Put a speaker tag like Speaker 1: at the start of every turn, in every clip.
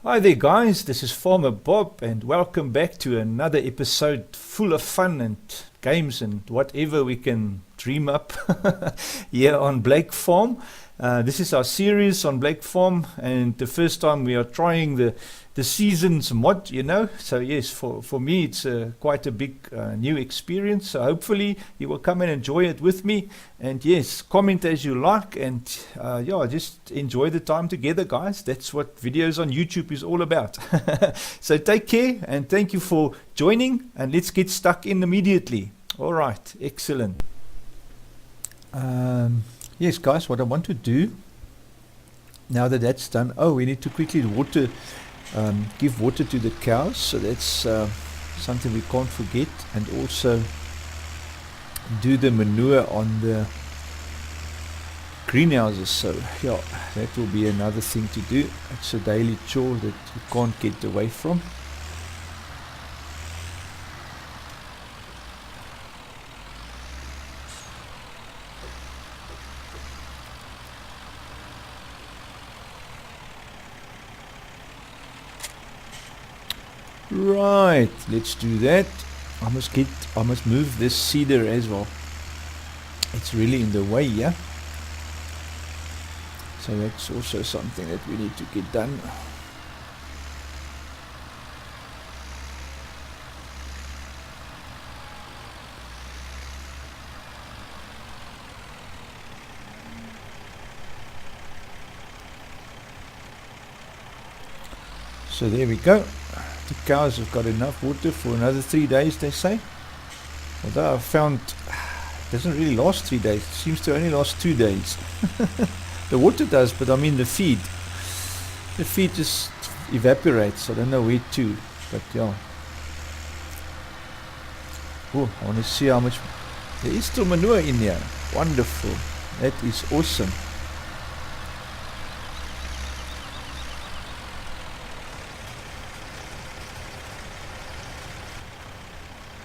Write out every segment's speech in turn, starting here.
Speaker 1: Hi there guys, this is Farmer Bob and welcome back to another episode full of fun and games and whatever we can dream up here on Blake Farm. This is our series on Blake Farm and the first time we are trying the seasons mod, so yes, for me it's quite a big new experience, so hopefully you will come and enjoy it with me, and yes, comment as you like, and yeah, just enjoy the time together guys. That's what videos on YouTube is all about. So take care and thank you for joining, and let's get stuck in immediately. All right, excellent. Yes guys, what I want to do now that that's done, we need to quickly give water to the cows, so that's something we can't forget, and also do the manure on the greenhouses. So yeah, that will be another thing to do. It's a daily chore that you can't get away from. Right, let's do that. I must move this cedar as well. It's really in the way, yeah. So that's also something that we need to get done. So there we go. The cows have got enough water for another 3 days, they say. Although I've found it doesn't really last 3 days. It seems to only last 2 days. The water does, but I mean the feed. The feed just evaporates. I don't know where to, but yeah. Oh, I want to see how much. There is still manure in here. Wonderful. That is awesome.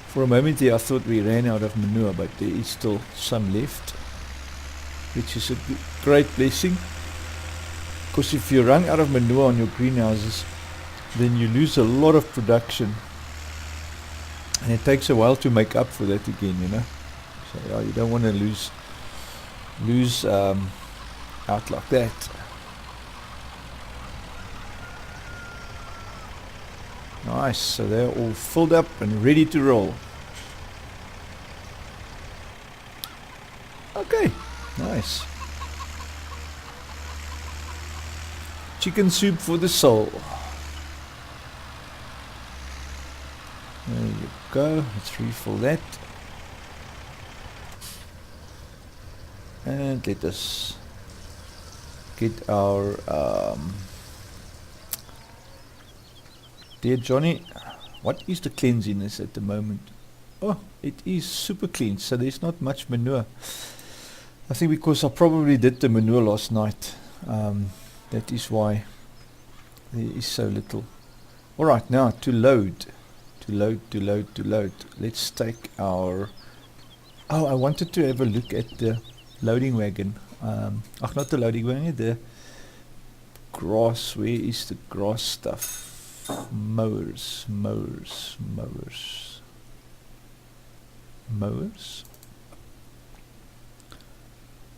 Speaker 1: For a moment there I thought we ran out of manure, but there is still some left, which is a great blessing, because if you run out of manure on your greenhouses, then you lose a lot of production, and it takes a while to make up for that again, so yeah, you don't want to lose out like that. Nice, so they're all filled up and ready to roll. Okay, nice. Chicken soup for the soul. There you go, let's refill that. And let us get our dear Johnny, what is the cleanliness at the moment? Oh, it is super clean, so there's not much manure. I think because I probably did the manure last night. That is why there is so little. Alright, now to load. Let's take our... Oh, I wanted to have a look at the loading wagon. Not the loading wagon, the grass. Where is the grass stuff? Mowers.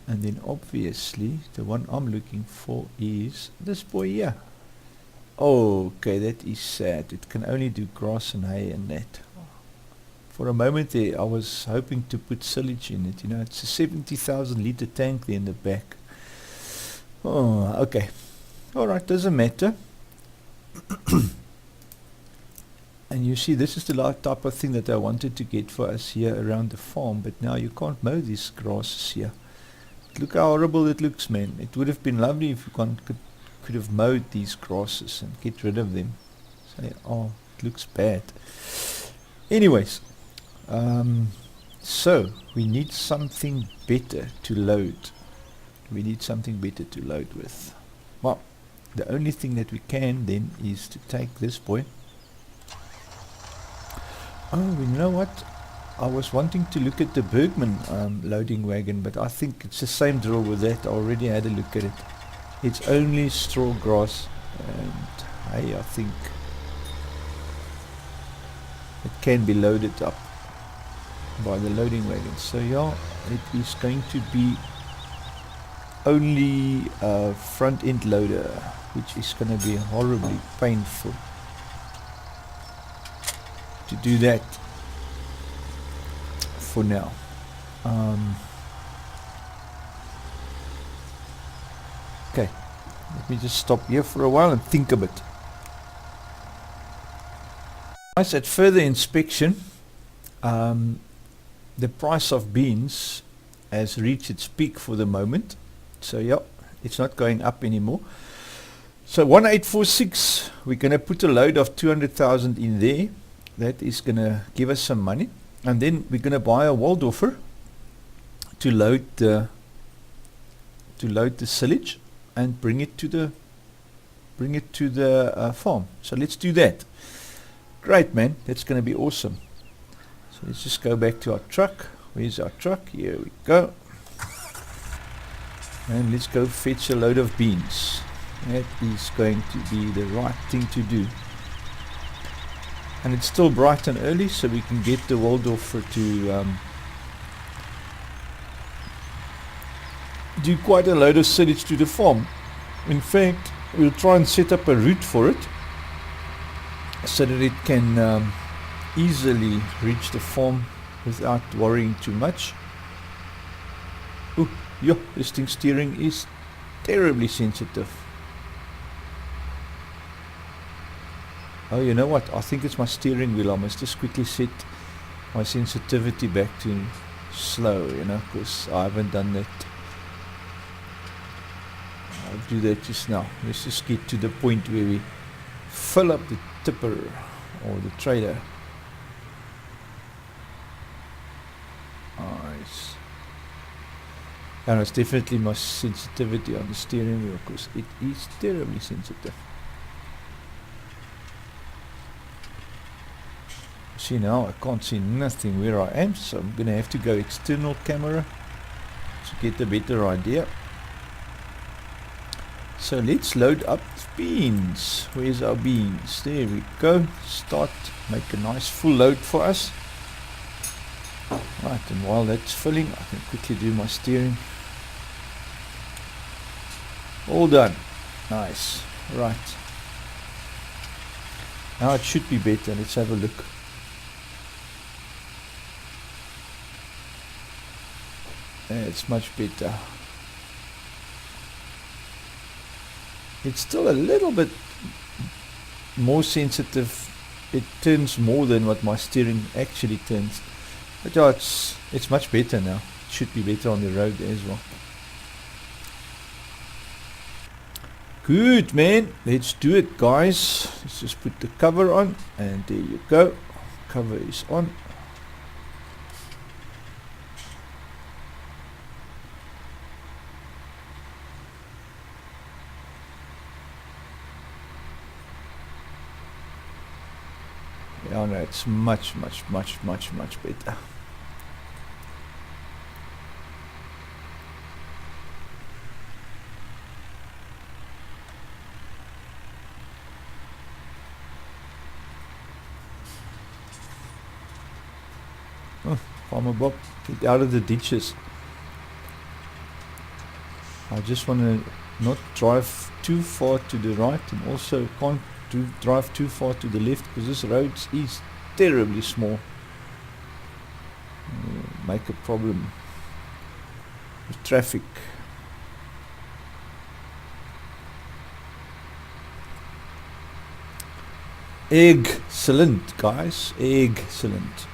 Speaker 1: And then obviously the one I'm looking for is this boy here. Okay, that is sad. It can only do grass and hay and that. For a moment there I was hoping to put silage in it. It's a 70,000 litre tank there in the back. Oh, okay. Alright, doesn't matter. And you see, this is the type of thing that I wanted to get for us here around the farm, but now you can't mow these grasses here. Look how horrible it looks, man. It would have been lovely if you could have mowed these grasses and get rid of them. Say, oh, it looks bad. Anyways, so we need something better to load. We need something better to load with. Well, the only thing that we can then is to take this boy. Oh, you know what? I was wanting to look at the Bergman loading wagon, but I think it's the same drill with that. I already had a look at it. It's only straw grass, and hay, I think it can be loaded up by the loading wagon. So yeah, it is going to be only a front end loader, which is going to be horribly painful to do that for now. Okay, let me just stop here for a while and think a bit. Nice. At further inspection, the price of beans has reached its peak for the moment. So yeah, it's not going up anymore. So 1846, we're going to put a load of 200,000 in there. That is going to give us some money. And then we're going to buy a Waldorfer to load the silage and bring it to the farm. So let's do that. Great, man. That's going to be awesome. So let's just go back to our truck. Where's our truck? Here we go. And let's go fetch a load of beans. That is going to be the right thing to do. And it's still bright and early, so we can get the Waldorfer to do quite a load of silage to the farm. In fact, we'll try and set up a route for it so that it can easily reach the farm without worrying too much. Oh, yeah, this thing's steering is terribly sensitive. Oh, you know what? I think it's my steering wheel. I must just quickly set my sensitivity back to slow, you know, because I haven't done that. I'll do that just now. Let's just get to the point where we fill up the tipper or the trailer. Nice. And it's definitely my sensitivity on the steering wheel, because it is terribly sensitive. See, now I can't see nothing where I am, so I'm gonna have to go external camera to get a better idea. So let's load up beans. Where's our beans? There we go. Start, make a nice full load for us. Right, and while that's filling, I can quickly do my steering. All done. Nice. Right. Now it should be better. Let's have a look. It's much better. It's still a little bit more sensitive. It turns more than what my steering actually turns. But yeah, it's much better now. It should be better on the road as well. Good, man. Let's do it, guys. Let's just put the cover on, and there you go. Cover is on. Yeah, no, it's much better. Oh, Farmer Bob, get out of the ditches. I just want to not drive too far to the right, and also can't drive too far to the left, because this road is terribly small. Make a problem with traffic. Excellent, guys. Excellent.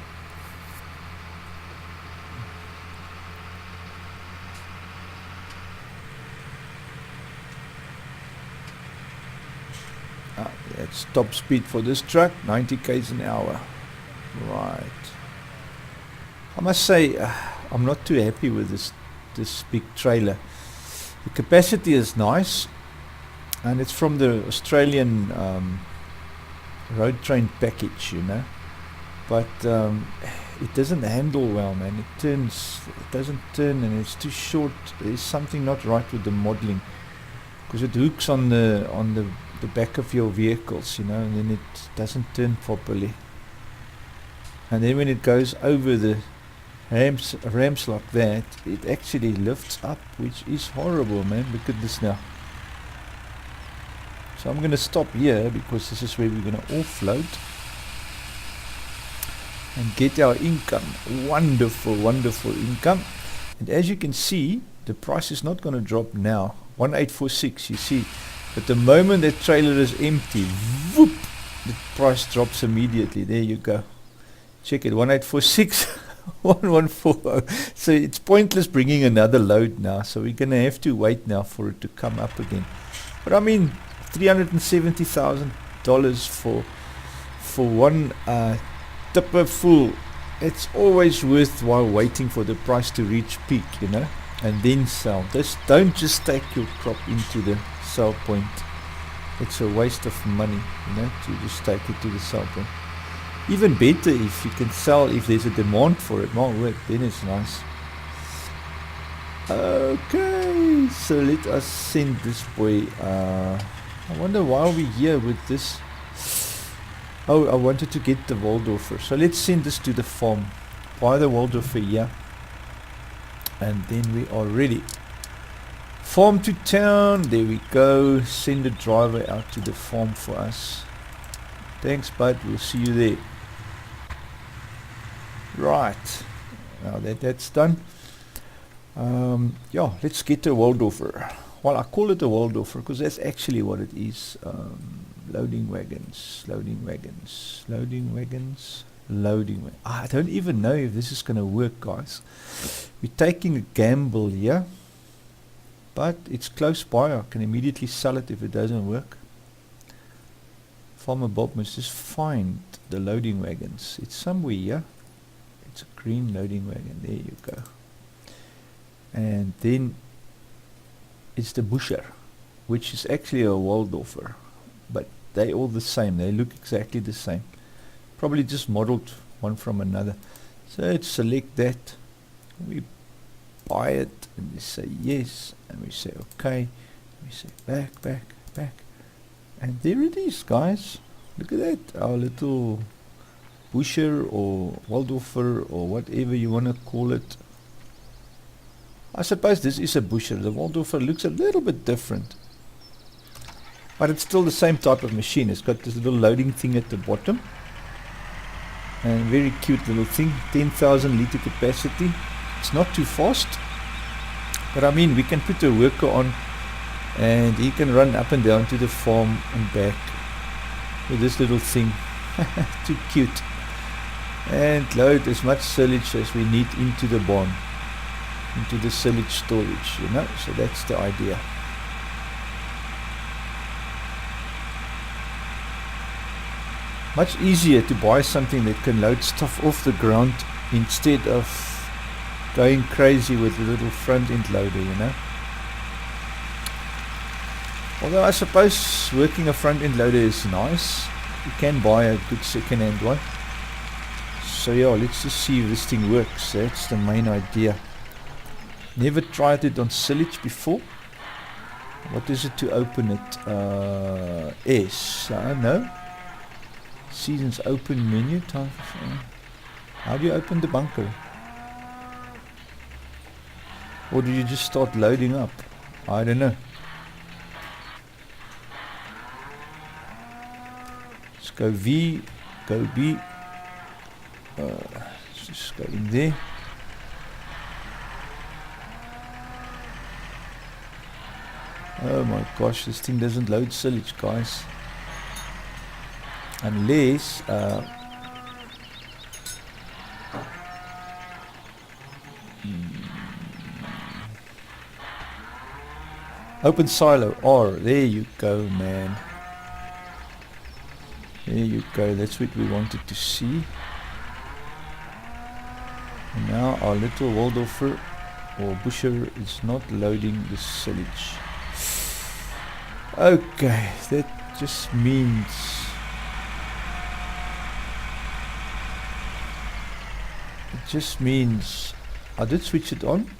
Speaker 1: That's top speed for this truck, 90 km an hour. Right. I must say, I'm not too happy with this big trailer. The capacity is nice, and it's from the Australian road train package, you know. But it doesn't handle well, man. It doesn't turn, and it's too short. There's something not right with the modeling, because it hooks on the the back of your vehicles, you know, and then it doesn't turn properly. And then when it goes over the ramps like that, it actually lifts up, which is horrible, man. Look at this now. So I'm going to stop here because this is where we're going to offload and get our income. Wonderful, wonderful income. And as you can see, the price is not going to drop now. 1846, you see. But the moment that trailer is empty, whoop, the price drops immediately. There you go. Check it, 1846, 1140. So it's pointless bringing another load now. So we're going to have to wait now for it to come up again. But I mean, $370,000 for one tipper full. It's always worthwhile waiting for the price to reach peak, you know, and then sell. Don't just take your crop into the sell point. It's a waste of money, you know, to just take it to the sell point. Even better if you can sell if there's a demand for it. My word, then it's nice. Okay, so let us send this boy. I wonder why we're here with this. Oh, I wanted to get the Waldorfer. So let's send this to the farm. Buy the Waldorfer here. And then we are ready. Farm to town. There we go. Send the driver out to the farm for us. Thanks, bud. We'll see you there. Right. Now that that's done. Yeah, let's get the Waldorfer. Well, I call it a Waldorfer because that's actually what it is. Loading wagons, loading wagons, loading wagons, loading wagons. I don't even know if this is going to work, guys. We're taking a gamble here, but it's close by. I can immediately sell it if it doesn't work. Farmer Bob must just find the loading wagons. It's somewhere here. It's a green loading wagon. There you go. And then it's the Busher, which is actually a Waldorfer, but they all the same. They look exactly the same. Probably just modeled one from another. So let's select that. We buy it and we say yes, and we say okay. We say back, back, back, and there it is, guys. Look at that, our little Busher or Waldorfer or whatever you want to call it. I suppose this is a Busher. The Waldorfer looks a little bit different, but it's still the same type of machine. It's got this little loading thing at the bottom, and very cute little thing. 10,000 liter capacity. It's not too fast, but I mean, we can put a worker on and he can run up and down to the farm and back with this little thing. Too cute. And load as much silage as we need into the barn, into the silage storage, you know. So that's the idea. Much easier to buy something that can load stuff off the ground instead of going crazy with a little front end loader, you know. Although I suppose working a front end loader is nice. You can buy a good second hand one. So yeah, let's just see if this thing works. That's the main idea. Never tried it on silage before. What is it to open it? S. I don't know. Seasons open menu. Time for, how do you open the bunker? Or do you just start loading up? I don't know. Let's go V, go B. Let's just go in there. Oh my gosh, this thing doesn't load silage, guys. Unless open silo R. There you go, man. There you go. That's what we wanted to see. And now our little Waldorfer or Busher is not loading the silage. Okay, that just means I did switch it on.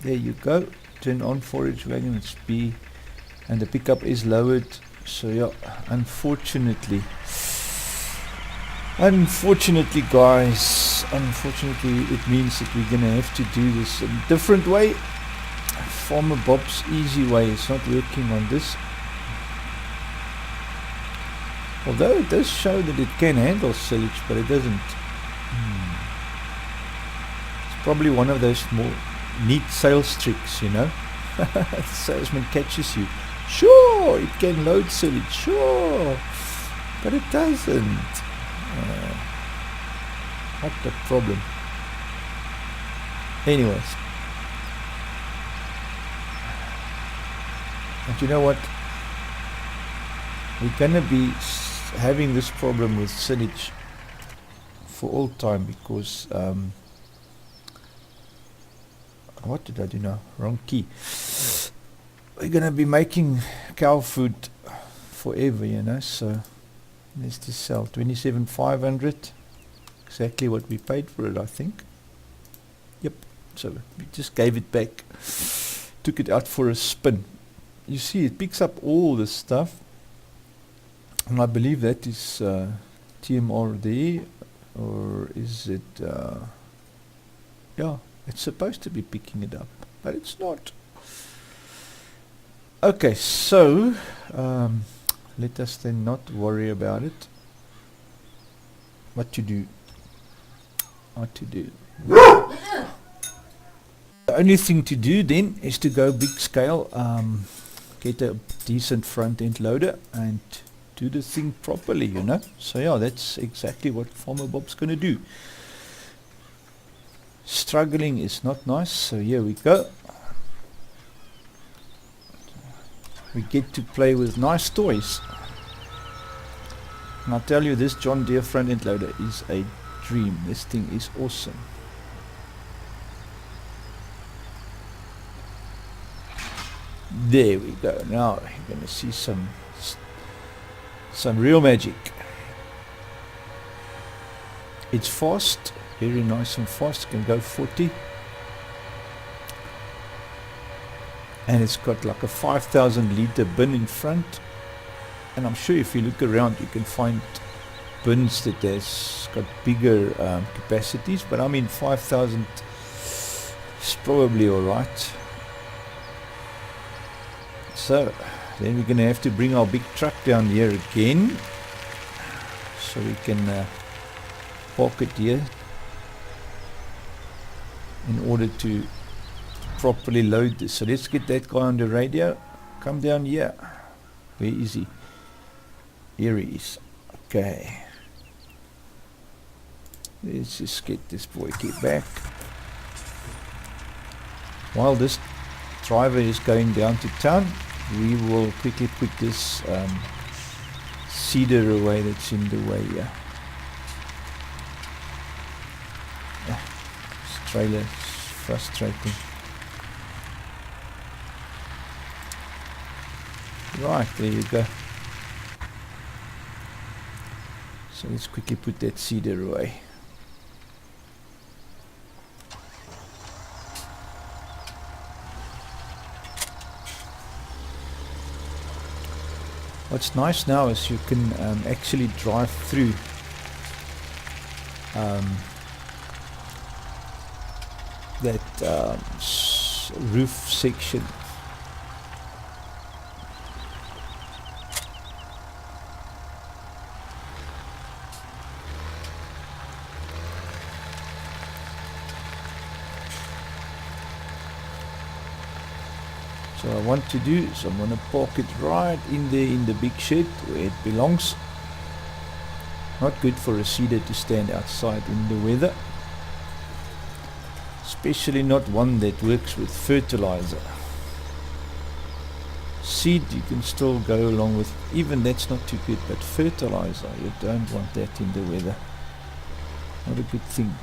Speaker 1: There you go. Turn on forage wagon. It's B, and the pickup is lowered. So yeah, unfortunately guys, it means that we're gonna have to do this a different way. Farmer Bob's easy way is not working on this. Although it does show that it can handle silage, but it doesn't. It's probably one of those more neat sales tricks, you know. The salesman catches you. Sure, it can load silage, sure, but it doesn't. What the problem? Anyways. And you know what? We're gonna be having this problem with silage for all time because what did I do now? Wrong key. We're gonna be making cow food forever, you know. So let's just sell 27,500. Exactly what we paid for it, I think. Yep. So we just gave it back. Took it out for a spin. You see, it picks up all this stuff. And I believe that is TMR there, or is it? Yeah, it's supposed to be picking it up, but it's not. Okay, so let us then not worry about it. What to do? The only thing to do then is to go big scale, get a decent front end loader and do the thing properly, you know. So yeah, that's exactly what Farmer Bob's gonna do. Struggling is not nice, so here we go. We get to play with nice toys. And I'll tell you, this John Deere front end loader is a dream. This thing is awesome. There we go. Now you're going to see some real magic. It's fast, very nice and fast. It can go 40. And it's got like a 5,000 litre bin in front. And I'm sure if you look around you can find bins that has got bigger capacities. But I mean 5,000 is probably alright. So then we're going to have to bring our big truck down here again. So we can park it here in order to properly load this. So let's get that guy on the radio. Come down here. Where is he? Here he is. Okay. Let's just get this boy back. While this driver is going down to town, we will quickly put this cedar away that's in the way here. This trailer is frustrating. Right, there you go. So let's quickly put that cedar away. What's nice now is you can actually drive through that roof section. So what I want to do is I'm going to park it right in there in the big shed where it belongs. Not good for a seeder to stand outside in the weather. Especially not one that works with fertilizer. Seed you can still go along with, even that's not too good, but fertilizer, you don't want that in the weather. Not a good thing.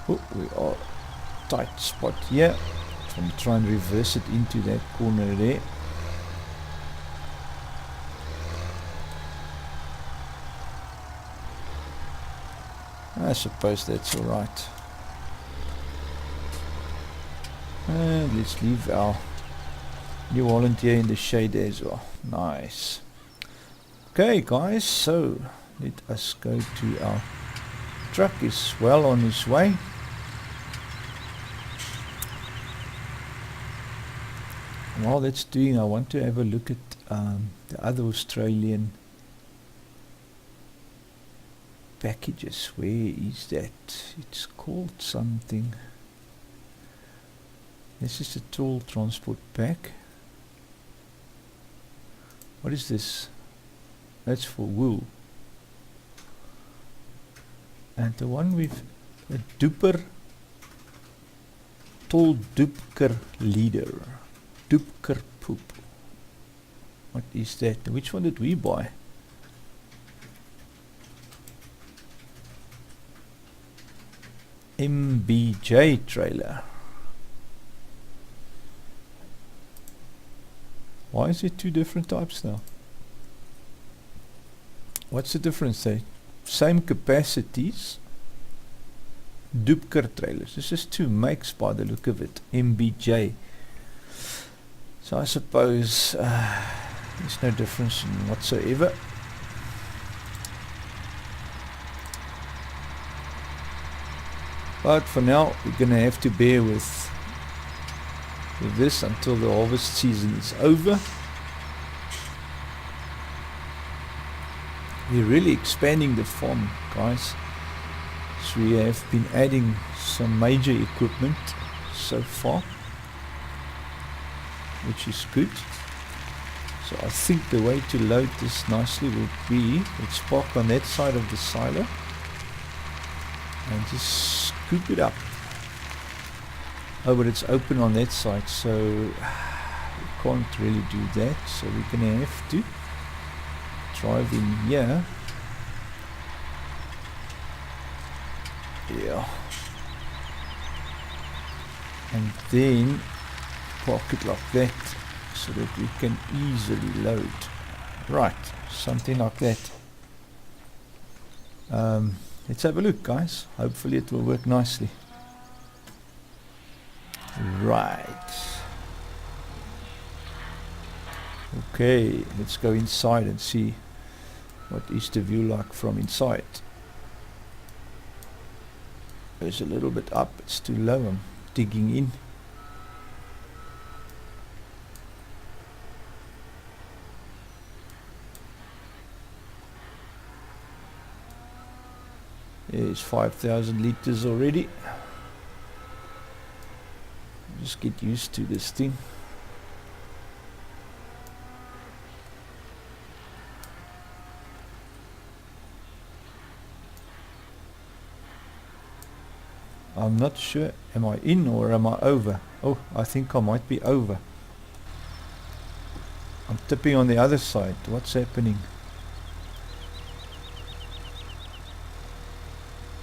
Speaker 1: Oh, we are tight spot here. I'm trying to reverse it into that corner there. I suppose that's alright. And let's leave our New Holland here in the shade as well. Nice. Okay guys, so let us go to our truck. Is well on his way. While that's doing, I want to have a look at the other Australian packages. Where is that? It's called something. This is the tool transport pack. What is this? That's for wool. And the one with a duper, tall Dupker leader. Dupker poop. What is that? Which one did we buy? MBJ trailer. Why is it two different types now? What's the difference there? Same capacities. Dupker trailers. This is two makes by the look of it. MBJ. So I suppose there's no difference whatsoever. But for now we're going to have to bear with this until the harvest season is over. We're really expanding the farm, guys. So we have been adding some major equipment so far, which is good. So I think the way to load this nicely will be, let's park on that side of the silo and just scoop it up. Oh, but it's open on that side, so we can't really do that. So we're going to have to drive in here. Yeah. And then park it like that so that we can easily load. Right, something like that. Let's have a look, guys. Hopefully it will work nicely. Right. Okay, let's go inside and see what is the view like from inside. It's a little bit up, it's too low, I'm digging in. There's 5,000 liters already. Just get used to this thing. I'm not sure, am I in or am I over? Oh, I think I might be over. I'm tipping on the other side. What's happening?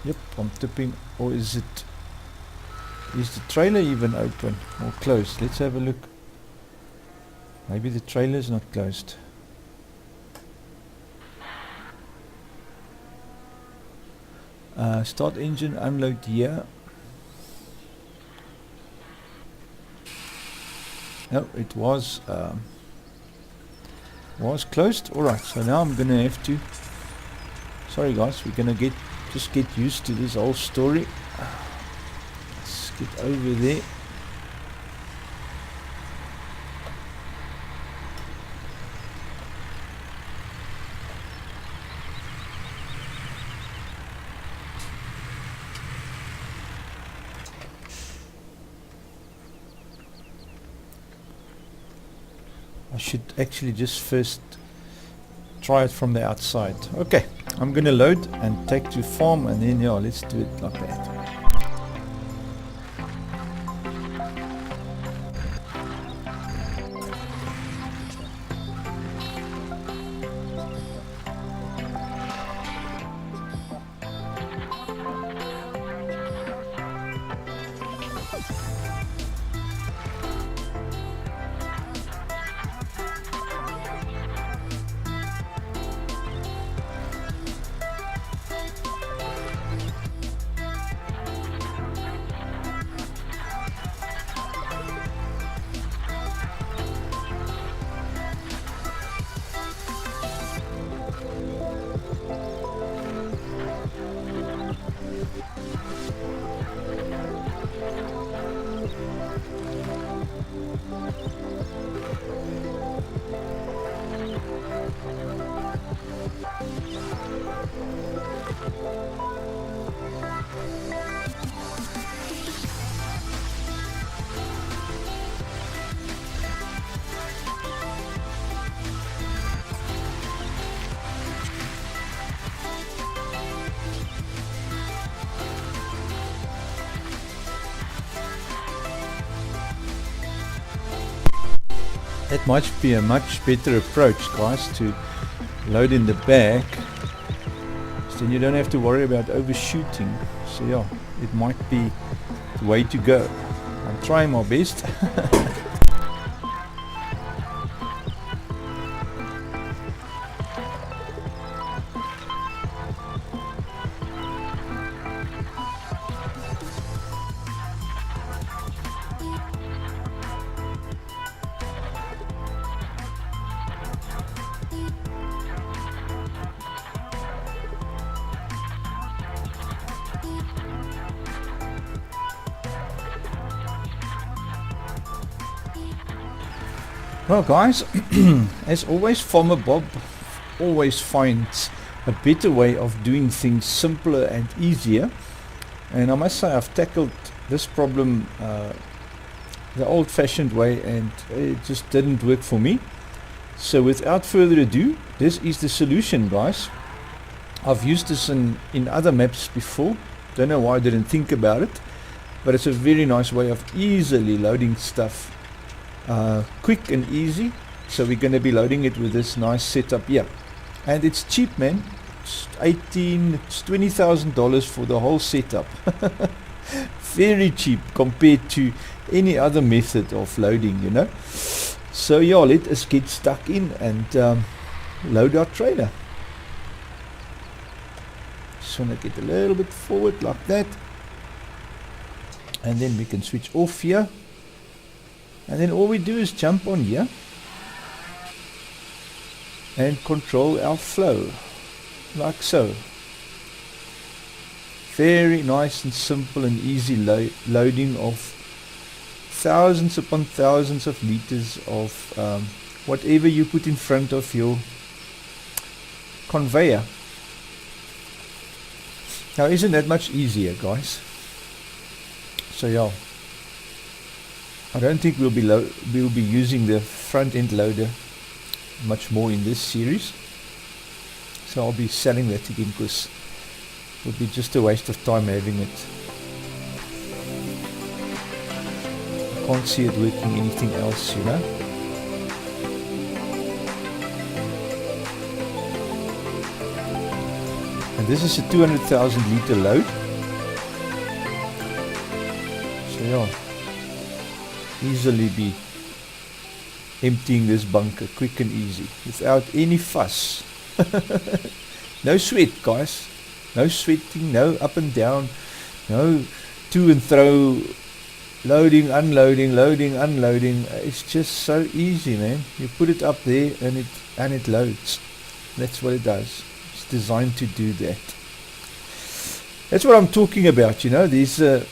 Speaker 1: Yep, I'm tipping. Or is the trailer even open or closed? Let's have a look. Maybe the trailer is not closed. Start engine, unload here. No, it was closed. Alright, so now I'm gonna have to, sorry guys, we're gonna just get used to this whole story. Let's get over there. I should actually just first try it from the outside. Okay, I'm gonna load and take to farm, and then yeah, let's do it like that. That might be a much better approach, guys, to load in the back, so then you don't have to worry about overshooting. So yeah, it might be the way to go. I'm trying my best. Well guys, as always, Farmer Bob always finds a better way of doing things simpler and easier, and I must say I've tackled this problem the old-fashioned way, and it just didn't work for me. So without further ado, this is the solution, guys. I've used this in other maps before, don't know why I didn't think about it, but it's a very nice way of easily loading stuff. Quick and easy. So we're going to be loading it with this nice setup here, and it's cheap, man. It's $20,000 for the whole setup. Very cheap compared to any other method of loading, you know. So yeah, let us get stuck in and load our trailer. Just want to get a little bit forward like that, and then we can switch off here. And then all we do is jump on here and control our flow, like so. Very nice and simple and easy loading of thousands upon thousands of liters of whatever you put in front of your conveyor. Now isn't that much easier, guys? So yeah, I don't think we'll be using the front end loader much more in this series, so I'll be selling that again because it would be just a waste of time having it. I can't see it working anything else, you know. And this is a 200,000 liter load, so yeah, easily be emptying this bunker quick and easy without any fuss. No sweat, guys, no sweating, no up and down, no to and fro, loading, unloading, loading, unloading. It's just so easy, man. You put it up there and it loads. That's what it does. It's designed to do that. That's what I'm talking about, you know. There's a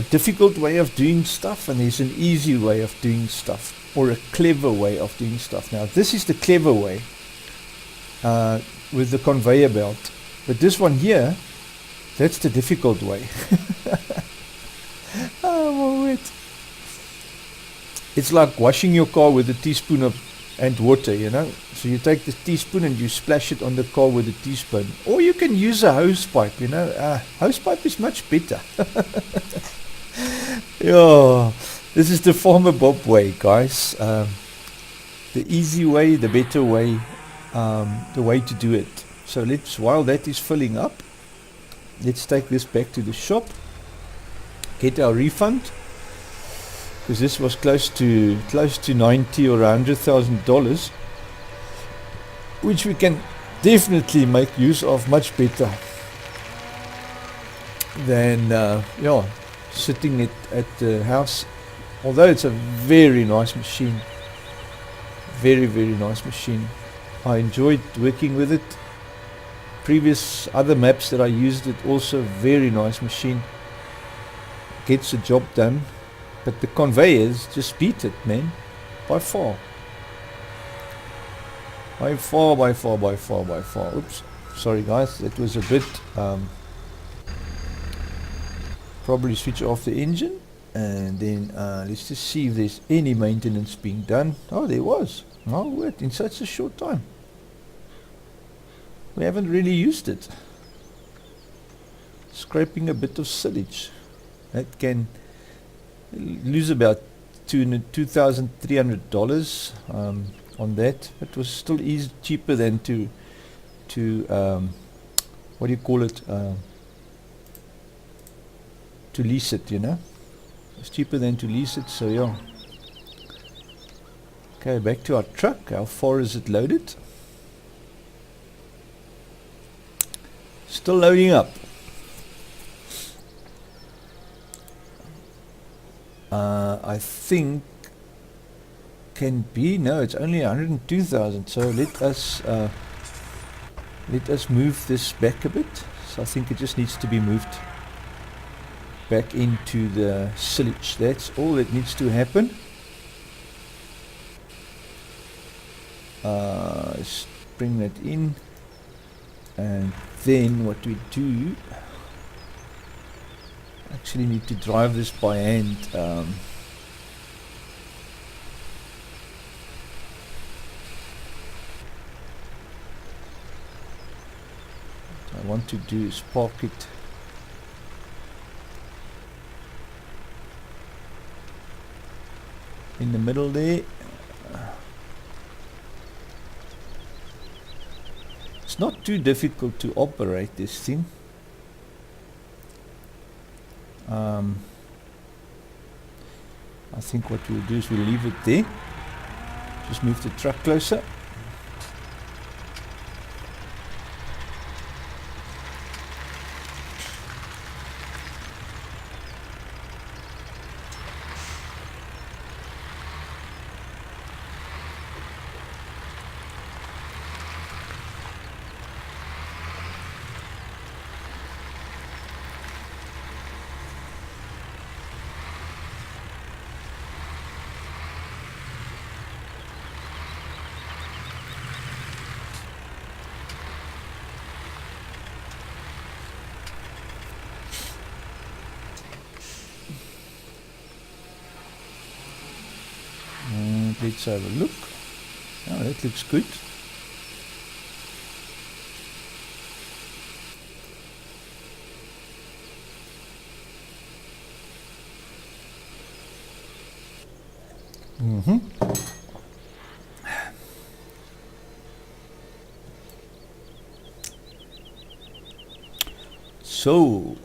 Speaker 1: difficult way of doing stuff, and there's an easy way of doing stuff, or a clever way of doing stuff. Now this is the clever way with the conveyor belt, but this one here, that's the difficult way. Oh my word. It's like washing your car with a teaspoon and water, you know. So you take the teaspoon and you splash it on the car with a teaspoon, or you can use a hose pipe, you know. Hose pipe is much better. Yeah, this is the Farmer Bob way, guys. The easy way, the better way, the way to do it. So while that is filling up, let's take this back to the shop, get our refund, because this was close to $90,000 or $100,000, which we can definitely make use of much better than yeah, sitting at the house. Although it's a very nice machine, very nice machine. I enjoyed working with it. Previous other maps that I used, it also very nice machine, gets the job done. But the conveyors just beat it, man. By far. By far, by far, by far, by far. Oops. Sorry guys, that was a bit... probably switch off the engine. And then let's just see if there's any maintenance being done. Oh, there was. Oh, wait, in such a short time. We haven't really used it. Scraping a bit of silage. That can lose about $2,300 on that. It was still cheaper than to what do you call it? To lease it, you know. It's cheaper than to lease it, so yeah. Okay, back to our truck. How far is it loaded? Still loading up. I think can be, no, it's only 102,000, so let us move this back a bit. So I think it just needs to be moved back into the silage. That's all that needs to happen. Let's bring that in, and then what we do, actually need to drive this by hand. What I want to do is park it in the middle there. It's not too difficult to operate this thing. I think what we'll do is we'll leave it there. Just move the truck closer. Let's have a look. Oh, that looks good. So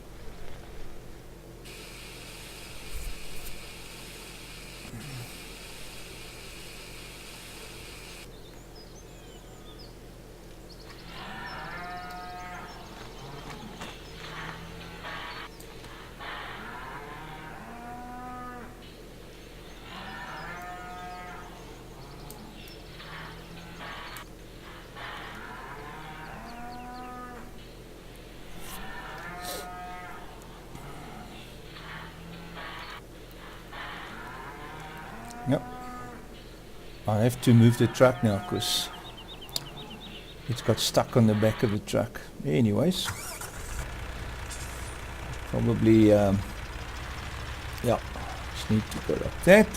Speaker 1: yep. I have to move the truck now because it's got stuck on the back of the truck. Anyways, probably yeah, just need to go like that.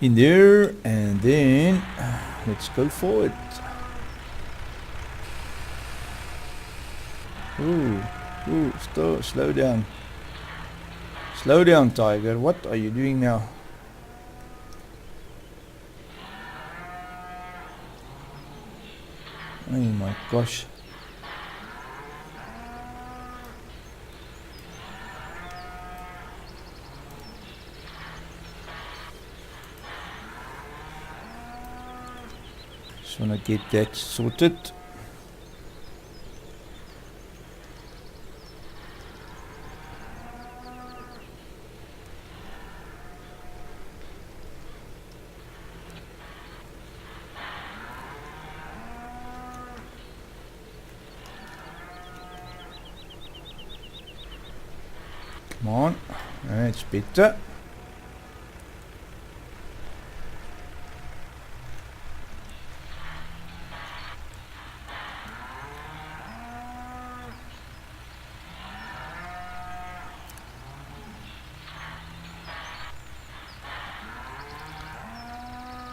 Speaker 1: In there, and then let's go forward. Ooh, slow down. Slow down, Tiger. What are you doing now? Oh my gosh. Just want to get that sorted. Come on, that's better.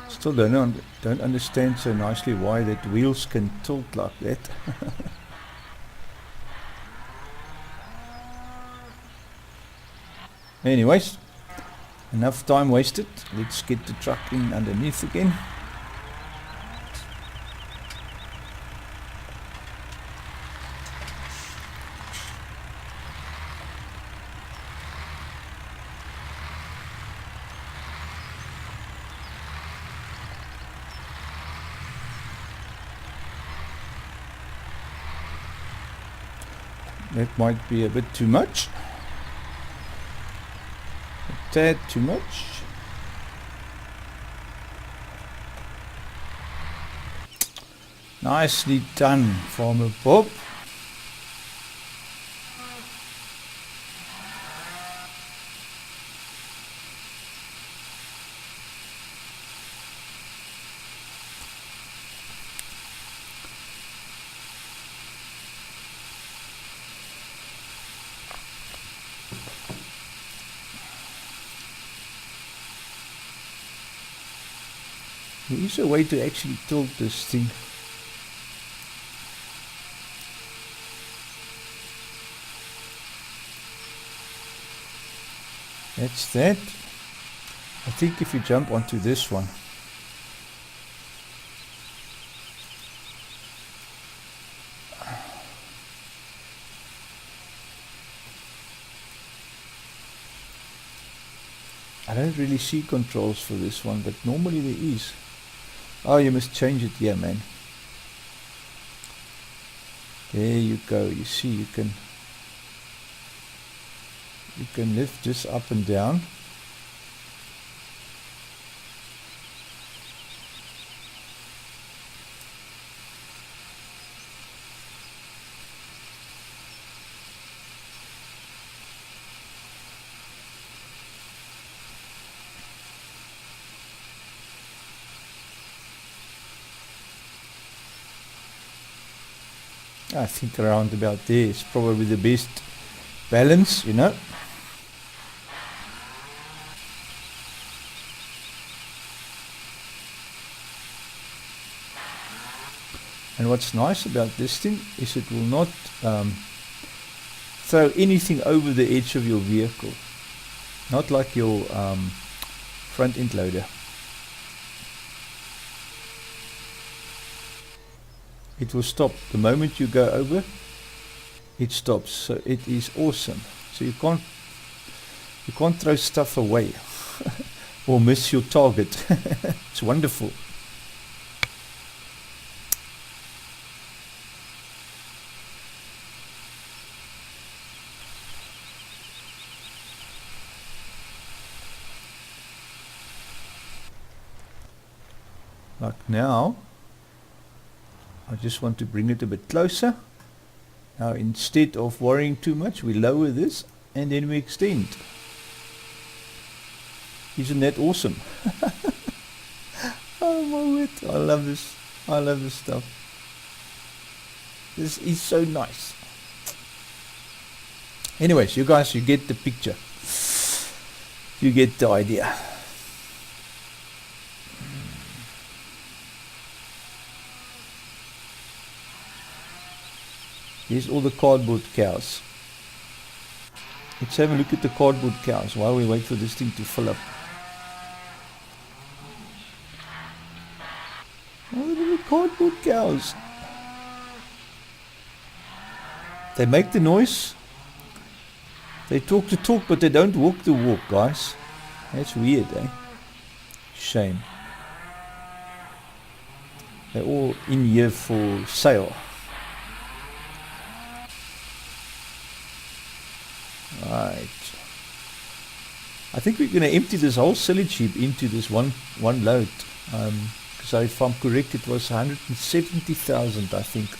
Speaker 1: Still don't understand so nicely why that wheels can tilt like that. Anyways, enough time wasted. Let's get the truck in underneath again. That might be a bit too much. A tad too much. Nicely done, Farmer Bob. There is a way to actually tilt this thing. That's that. I think if you jump onto this one, I don't really see controls for this one, but normally there is. Oh, you must change it here, man. There you go. You see, you can lift this up and down. I think around about there is probably the best balance, you know. And what's nice about this thing is it will not throw anything over the edge of your vehicle. Not like your front end loader. It will stop the moment you go over. It stops. So it is awesome. So you can't throw stuff away or miss your target. It's wonderful. Like now, I just want to bring it a bit closer. Now instead of worrying too much, we lower this and then we extend. Isn't that awesome? Oh my word, I love this. I love this stuff. This is so nice. Anyways, you guys, you get the picture. You get the idea. Here's all the cardboard cows. Let's have a look at the cardboard cows while we wait for this thing to fill up. Oh, look at the cardboard cows. They make the noise. They talk the talk, but they don't walk the walk, guys. That's weird, eh? Shame. They're all in here for sale. Right. I think we're going to empty this whole silage heap into this one load. Because if I'm correct, it was 170,000, I think.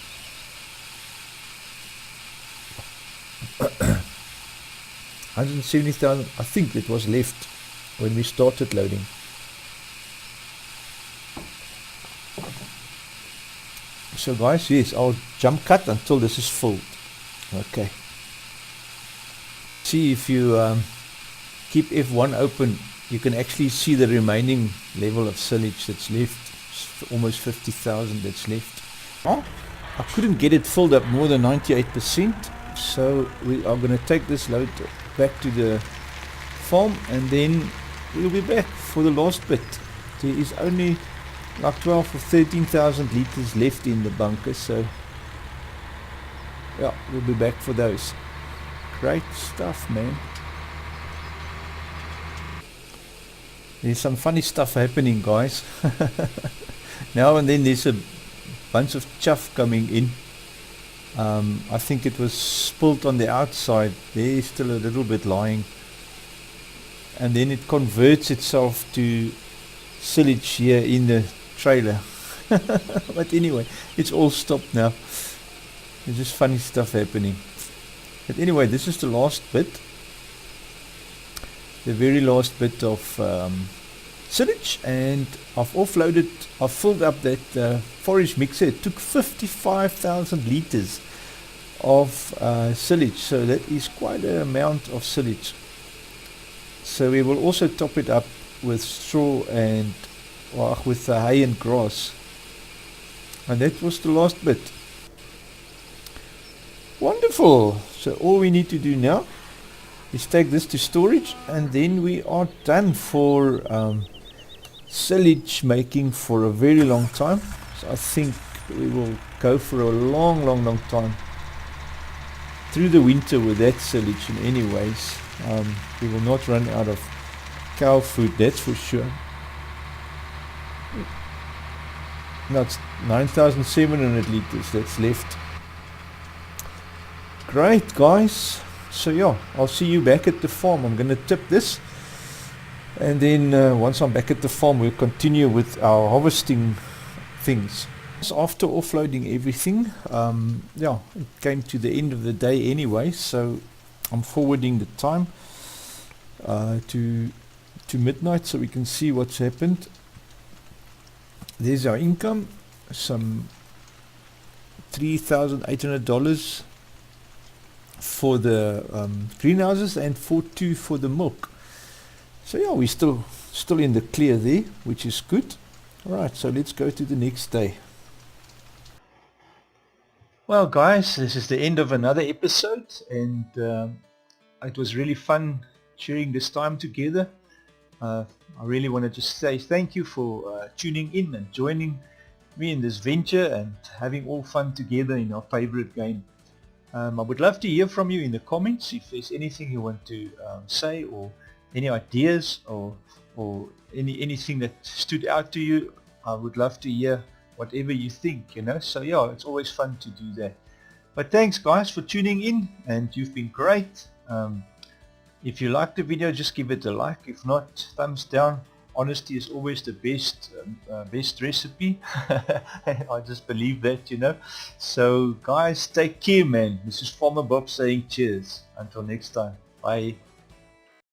Speaker 1: 170,000, I think it was left when we started loading. So guys, yes, I'll jump cut until this is full. Okay. See, if you keep F1 open, you can actually see the remaining level of silage that's left. It's almost 50,000 that's left. Oh, I couldn't get it filled up more than 98%, so we are going to take this load back to the farm, and then we'll be back for the last bit. There is only like 12 or 13,000 liters left in the bunker, so yeah, we'll be back for those. Great stuff, man. There's some funny stuff happening, guys. Now and then there's a bunch of chuff coming in. I think it was spilled on the outside. There's still a little bit lying, and then it converts itself to silage here in the trailer. But anyway, it's all stopped now. There's just funny stuff happening. But anyway, this is the last bit, the very last bit of silage, and I've filled up that forage mixer. It took 55,000 liters of silage, so that is quite an amount of silage. So we will also top it up with straw and with hay and grass, and that was the last bit. Wonderful. So all we need to do now is take this to storage, and then we are done for silage making for a very long time. So I think we will go for a long time through the winter with that silage. In any ways, we will not run out of cow food, that's for sure. Now it's 9,700 liters that's left. Great, guys. So yeah, I'll see you back at the farm. I'm going to tip this, and then once I'm back at the farm, we'll continue with our harvesting things. So after offloading everything, yeah, it came to the end of the day anyway, so I'm forwarding the time to midnight so we can see what's happened. There's our income, some $3,800 for the greenhouses and $4,200 for the milk. So yeah, we're still in the clear there, which is good. Alright, so let's go to the next day. Well guys, this is the end of another episode, and it was really fun sharing this time together. I really wanted to say thank you for tuning in and joining me in this venture and having all fun together in our favorite game. I would love to hear from you in the comments if there's anything you want to say, or any ideas, or anything that stood out to you. I would love to hear whatever you think, you know. So yeah, it's always fun to do that. But thanks guys for tuning in, and you've been great. If you liked the video, just give it a like. If not, thumbs down. Honesty is always the best recipe. I just believe that, you know. So guys, take care, man. This is Farmer Bob saying cheers. Until next time. Bye.